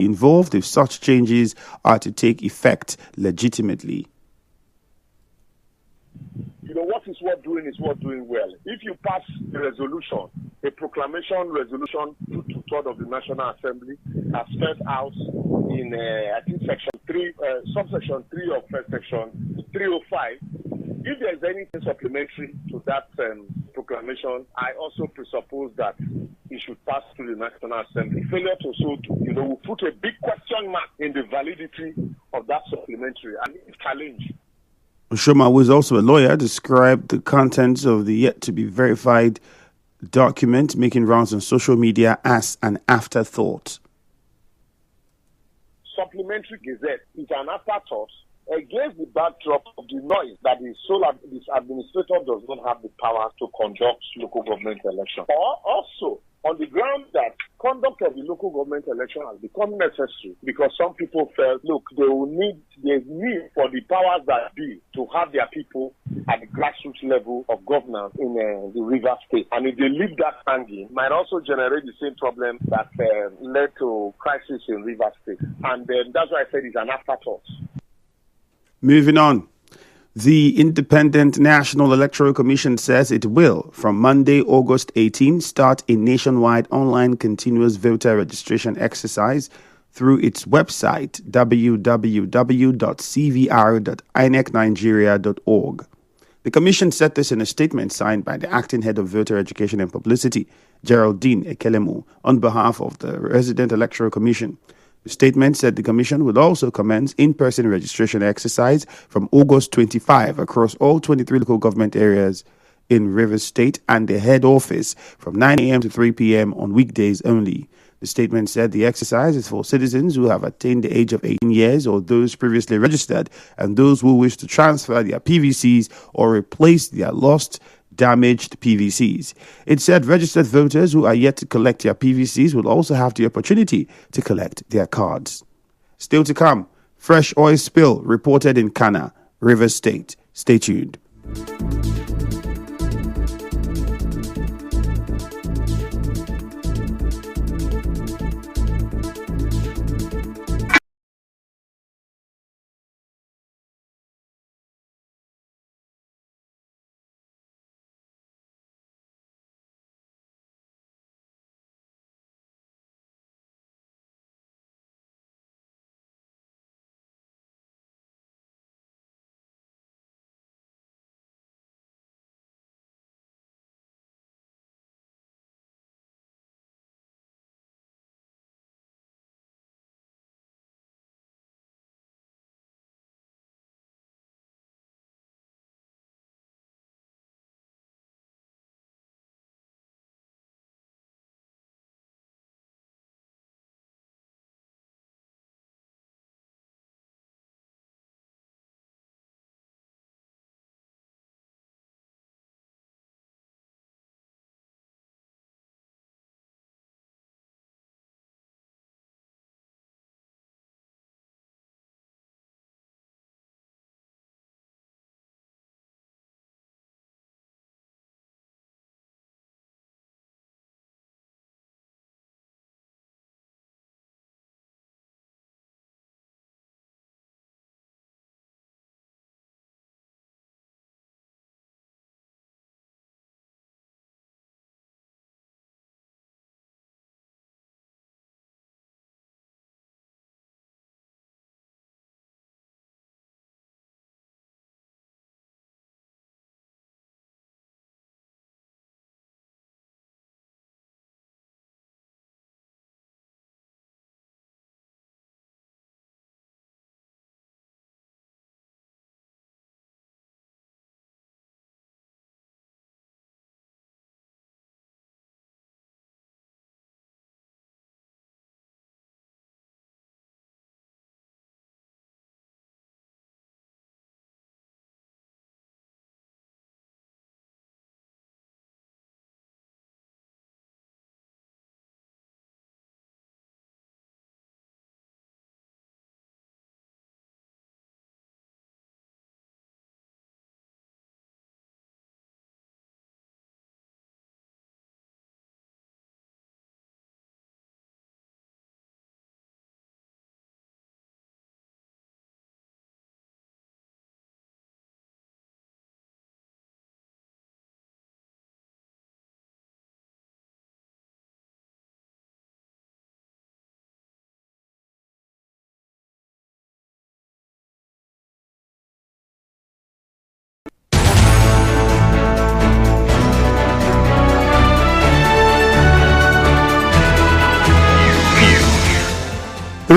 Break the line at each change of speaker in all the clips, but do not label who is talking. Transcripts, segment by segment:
involved if such changes are to take effect legitimately.
What is worth doing is worth doing well. If you pass a resolution, a proclamation resolution to third of the National Assembly as set out in, I think, section 3, subsection 3 of section 305, if there is anything supplementary to that proclamation, I also presuppose that it should pass through the National Assembly. Failure to so do, will put a big question mark in the validity of that supplementary and it's challenge.
Shoma, who is also a lawyer, described the contents of the yet-to-be-verified document making rounds on social media as an afterthought.
Supplementary Gazette is an afterthought against the backdrop of the noise that this administrator does not have the power to conduct local government elections. Or also, on the ground that conduct of the local government election has become necessary because some people felt, look, there's need for the powers that be to have their people at the grassroots level of governance in the River State. And if they leave that hanging, it might also generate the same problem that led to crisis in River State. And that's why I said it's an afterthought.
Moving on. The Independent National Electoral Commission says it will, from Monday, August 18, start a nationwide online continuous voter registration exercise through its website, www.cvr.inecnigeria.org. The Commission said this in a statement signed by the Acting Head of Voter Education and Publicity, Geraldine Ekelemu, on behalf of the Resident Electoral Commission. The statement said the Commission will also commence in-person registration exercise from August 25 across all 23 local government areas in Rivers State and the head office from 9 a.m. to 3 p.m. on weekdays only. The statement said the exercise is for citizens who have attained the age of 18 years or those previously registered and those who wish to transfer their PVCs or replace their lost damaged PVCs. It said registered voters who are yet to collect their PVCs will also have the opportunity to collect their cards. Still to come, fresh oil spill reported in Kana, Rivers State. Stay tuned.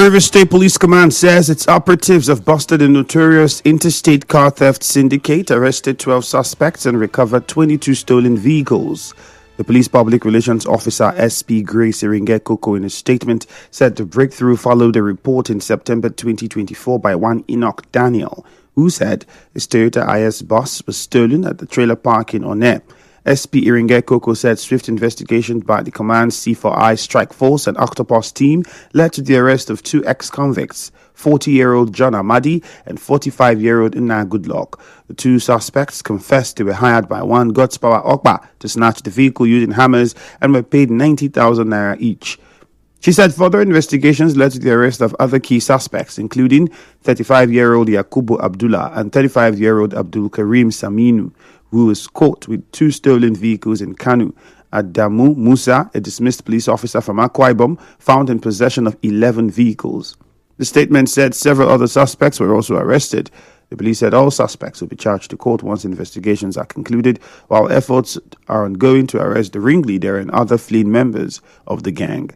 Rivers State Police Command says its operatives have busted a notorious interstate car theft syndicate, arrested 12 suspects, and recovered 22 stolen vehicles. The police public relations officer SP Grace Iringekoko, in a statement, said the breakthrough followed a report in September 2024 by one Enoch Daniel, who said his Toyota IS bus was stolen at the trailer park in One. SP Iringekoko said swift investigation by the command's C4I Strike Force and Octopus team led to the arrest of two ex-convicts, 40-year-old John Amadi and 45-year-old Ina Goodluck. The two suspects confessed they were hired by one God's Power Okpa to snatch the vehicle using hammers and were paid 90,000 naira each. She said further investigations led to the arrest of other key suspects, including 35-year-old Yakubu Abdullah and 35-year-old Abdul Karim Saminu, who was caught with two stolen vehicles in Kanu. Adamu Musa, a dismissed police officer from Akwa Ibom, found in possession of 11 vehicles. The statement said several other suspects were also arrested. The police said all suspects will be charged to court once investigations are concluded, while efforts are ongoing to arrest the ringleader and other fleeing members of the gang.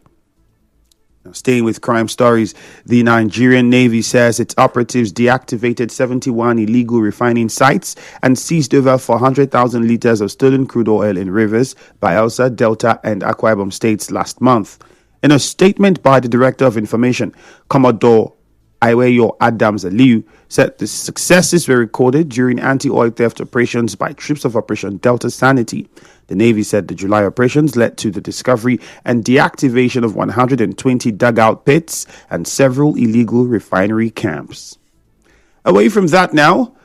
Now, staying with crime stories, the Nigerian Navy says its operatives deactivated 71 illegal refining sites and seized over 400,000 liters of stolen crude oil in rivers, Bayelsa, Delta, and Akwa Ibom states last month. In a statement by the Director of Information, Commodore Iweyo Adams Aliu, said the successes were recorded during anti-oil theft operations by troops of Operation Delta Sanity. The Navy said the July operations led to the discovery and deactivation of 120 dugout pits and several illegal refinery camps. Away from that now,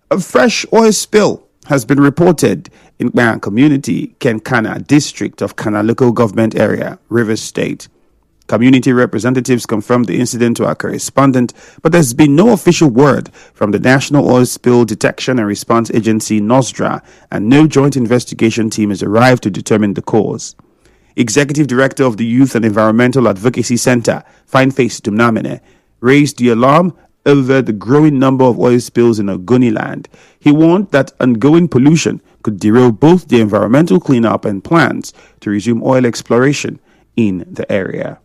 a fresh oil spill has been reported in Gban Community, Kenkana District of Kana Local Government Area, Rivers State. Community representatives confirmed the incident to our correspondent, but there's been no official word from the National Oil Spill Detection and Response Agency, NOSDRA, and no joint investigation team has arrived to determine the cause. Executive Director of the Youth and Environmental Advocacy Center, Fineface Dumnamene, raised the alarm over the growing number of oil spills in Ogoniland. He warned that ongoing pollution could derail both the environmental cleanup and plans to resume oil exploration in the area.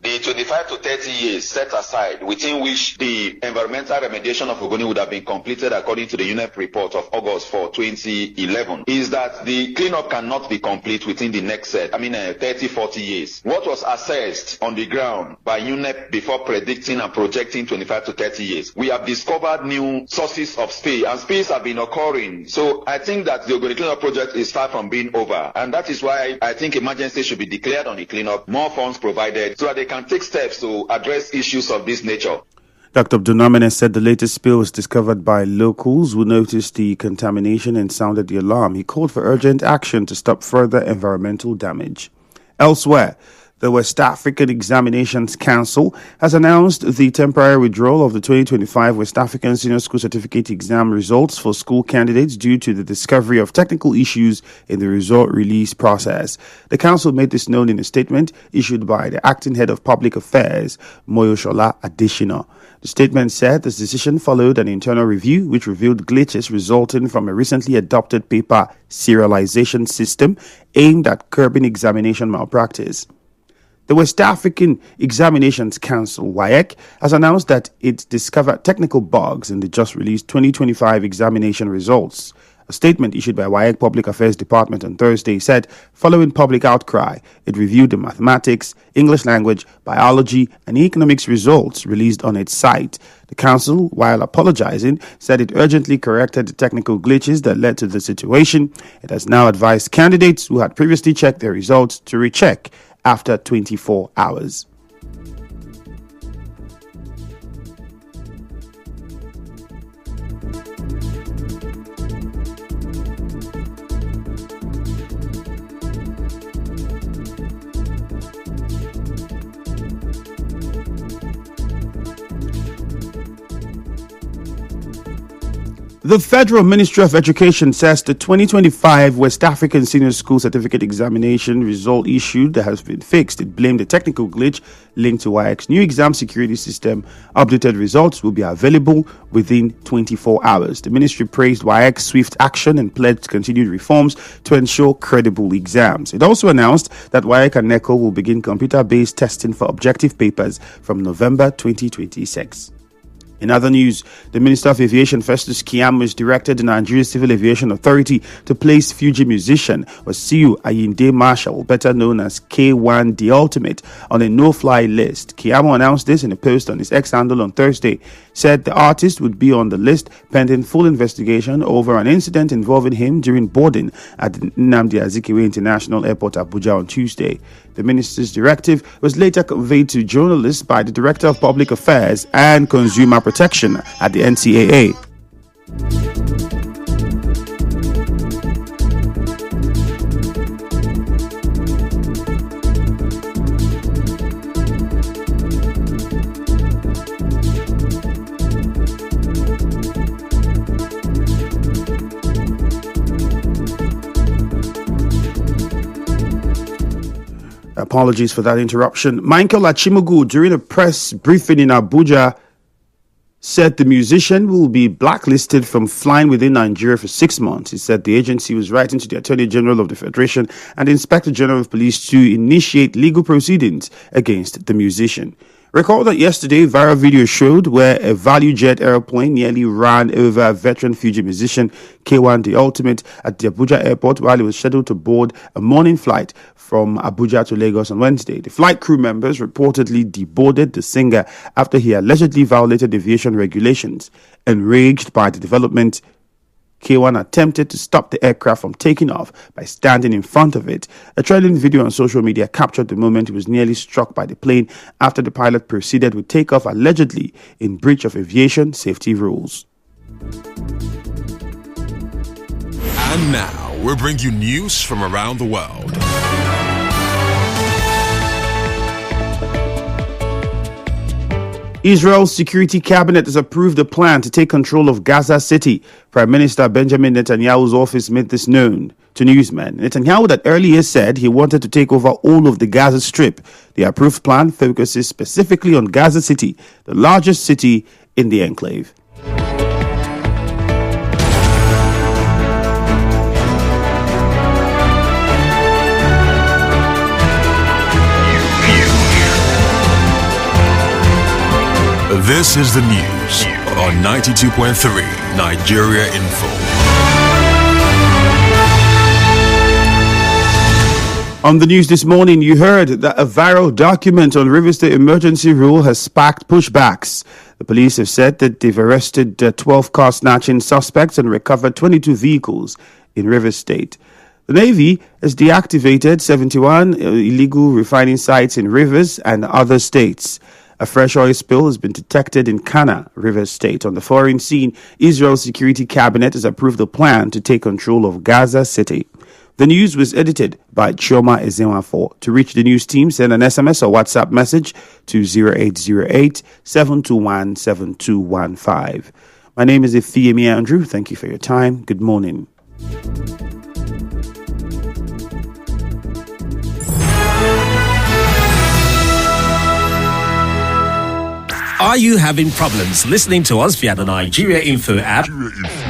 The 25 to 30 years set aside within which the environmental remediation of Ogoni would have been completed according to the UNEP report of August 4, 2011 is that the cleanup cannot be complete within the next 30, 40 years. What was assessed on the ground by UNEP before predicting and projecting 25 to 30 years? We have discovered new sources of spill, and spills have been occurring. So I think that the Ogoni cleanup project is far from being over, and that is why I think emergency should be declared on the cleanup, more funds provided so that they can take steps to address issues of this nature.
Dr. Abdunamene said the latest spill was discovered by locals who noticed the contamination and sounded the alarm. He called for urgent action to stop further environmental damage. Elsewhere, the West African Examinations Council has announced the temporary withdrawal of the 2025 West African Senior School Certificate exam results for school candidates due to the discovery of technical issues in the result release process. The council made this known in a statement issued by the acting head of public affairs, Moyoshola Adeshina. The statement said this decision followed an internal review which revealed glitches resulting from a recently adopted paper serialization system aimed at curbing examination malpractice. The West African Examinations Council, WAEC, has announced that it discovered technical bugs in the just-released 2025 examination results. A statement issued by WAEC Public Affairs Department on Thursday said, following public outcry, it reviewed the mathematics, English language, biology, and economics results released on its site. The council, while apologizing, said it urgently corrected the technical glitches that led to the situation. It has now advised candidates who had previously checked their results to recheck after 24 hours. The Federal Ministry of Education says the 2025 West African Senior School Certificate Examination result issued has been fixed. It blamed a technical glitch linked to WAEC's new exam security system. Updated results will be available within 24 hours. The ministry praised WAEC's swift action and pledged continued reforms to ensure credible exams. It also announced that WAEC and NECO will begin computer-based testing for objective papers from November 2026. In other news, the Minister of Aviation Festus Keyamo has directed the Nigeria Civil Aviation Authority to place Fuji musician Wasiu Ayinde Marshall, better known as K1 The Ultimate, on a no-fly list. Keyamo announced this in a post on his X handle on Thursday, said the artist would be on the list pending full investigation over an incident involving him during boarding at the Nnamdi Azikiwe International Airport, Abuja on Tuesday. The minister's directive was later conveyed to journalists by the Director of Public Affairs and Consumer Protection at the NCAA. Apologies for that interruption. Michael Achimogu, during a press briefing in Abuja, said the musician will be blacklisted from flying within Nigeria for 6 months. He said the agency was writing to the Attorney General of the Federation and the Inspector General of Police to initiate legal proceedings against the musician. Recall that yesterday, viral video showed where a value jet airplane nearly ran over a veteran Fuji musician, K1 The Ultimate, at the Abuja airport while he was scheduled to board a morning flight from Abuja to Lagos on Wednesday. The flight crew members reportedly deboarded the singer after he allegedly violated aviation regulations. Enraged by the development, K1 attempted to stop the aircraft from taking off by standing in front of it. A trailing video on social media captured the moment he was nearly struck by the plane after the pilot proceeded with takeoff, allegedly in breach of aviation safety rules.
And now we'll bring you news from around the world.
Israel's security cabinet has approved a plan to take control of Gaza City. Prime Minister Benjamin Netanyahu's office made this known to newsmen. Netanyahu had earlier said he wanted to take over all of the Gaza Strip. The approved plan focuses specifically on Gaza City, the largest city in the enclave.
This is the news on 92.3 Nigeria Info.
On the news this morning, you heard that a viral document on Rivers State emergency rule has sparked pushbacks. The police have said that they've arrested 12 car snatching suspects and recovered 22 vehicles in Rivers State. The Navy has deactivated 71 illegal refining sites in Rivers and other states. A fresh oil spill has been detected in Kana, Rivers State. On the foreign scene, Israel's security cabinet has approved a plan to take control of Gaza City. The news was edited by Chioma Ezenwafo. To reach the news team, send an SMS or WhatsApp message to 0808-721-7215. My name is Ifiemi Andrew. Thank you for your time. Good morning.
Are you having problems listening to us via the Nigeria Info app?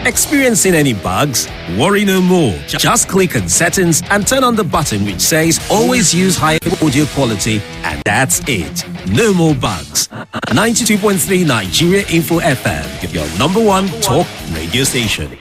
Experiencing any bugs? Worry no more. Just click on settings and turn on the button which says always use high audio quality, and that's it. No more bugs. 92.3 Nigeria Info FM, your number one talk radio station.